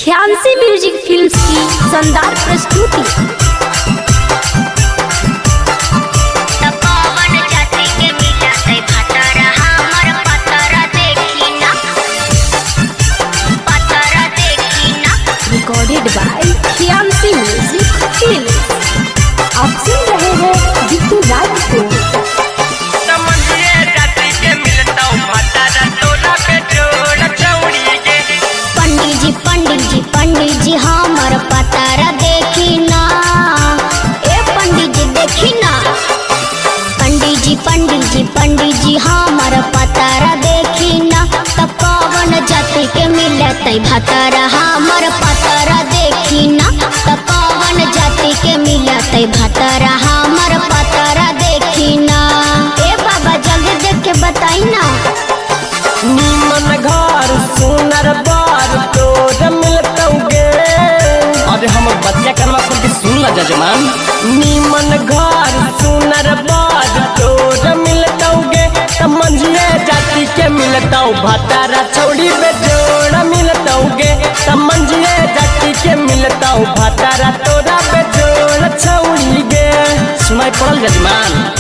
ख्यान्सी music films की शानदार प्रस्तुति। Recorded by Khyansi music films. आप सुन रहे हैं बिट्टू राज को। पंडित जी हमार पतारा देखी ना, ए पंडित जी देखी ना। पंडित जी हमार पतारा देखी ना, तब कौन जाति के मिलत भतारा। हमार पतारा देखी ना, तब कौन जाति के मिलत भतारा। हमार पतारा देखी ना, ए बाबा जल्दी देख के बताई ना। नीमन घर सुनर बार तोर मिलतौगे। अरे हम बतिया करवा खोल के सुन ला जजमान। नीमन घर सुनर बार तोर मिलतौगे, त मंझिए जाति के मिलतौ भतारा। छौड़ी बेजोड़ मिलतौगे, त मंझिए जाति के मिलतौ भतारा। तोरा बेजोड़ छौड़ी गे सुनाई पड़ल जजमान।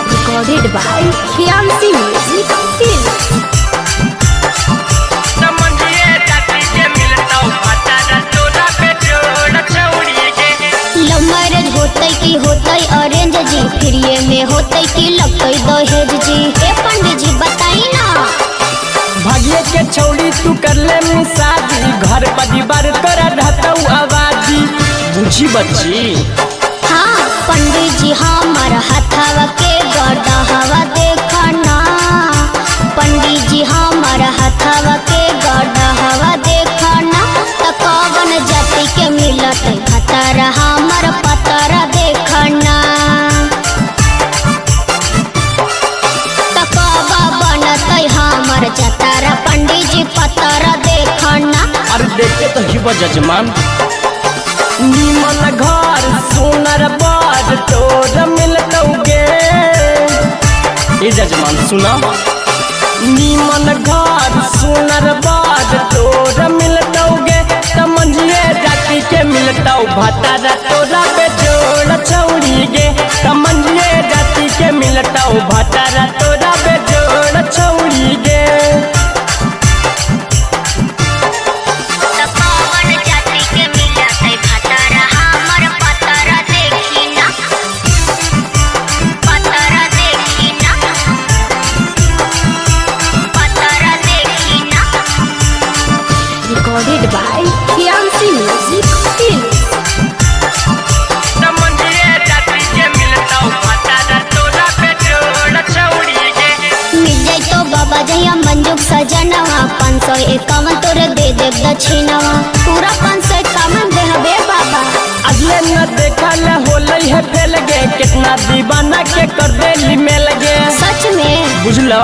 Recorded by Khyansi music films. Love marriage होतै कि होतै अरेंज जी, फिर ये में होतै कि लगतै दहेज जी। ए पंडित जी बताई ना। भाग्य के छौड़ी तू कर ले शादी, घर परिवार तोरा रहतौ आबादी। बुझी बच्ची। हाँ पंडित जी हमार हथवा के गढ़वा देखना। पंडित जी हमार हथवा के गढ़वा देखना, त कौन जाति के मिलत भतारा। हमार पतारा देखना, त कबा बनतै हमार जतारा। पंडित जी पतारा देखना। अरे देखे तो ही जजमान। नीमन घर सुनर बाज तोर मिलतौगे। ए जजमान सुना। नीमन घर सुनर बाज तोर मिलतौगे, त मंझिए जाति के मिलतौ भतारा। तोरा बेजोड़ छौड़ी गे, त मंझिए जाति के मिलतौ भतारा। तोरा बेजोड़ छौड़ी गे। Recorded by Khyansi music films. मिल जाए तो बाबा जहिया मंजुक सजनवा, 551 तोरे दे देव दक्षिणवा। पूरा 551 देहबे बाबा। अगले न देखल होलै है फेल गे, कितना दीवाना के कर देली मेल गे। सच में बुझलो।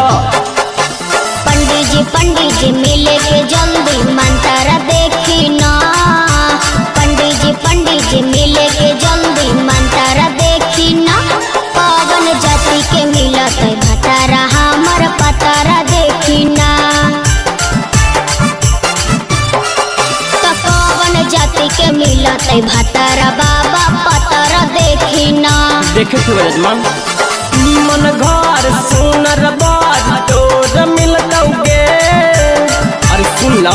पंडित जी मिले के जल्दी मंतारा देखी ना। पंडित जी मिले के जल्दी मंतारा देखी ना। पवन जाति के मिलत भतारा। हमार पतारा देखी ना, तो पवन जाति के मिलत भतारा। बाबा पतारा देखी ना। देखे थे जजमान। नीमन घर सुनर बाज तोर मिलतौगे। अरे सुन ला।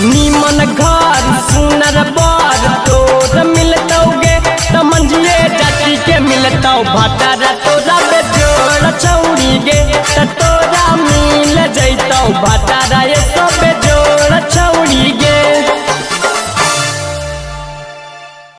नीमन घर सुनर बाज तोर मिलतौगे, त मंझिए जाति के मिलतौ भतारा। तोरा बेजोड़ छौड़ी गे, त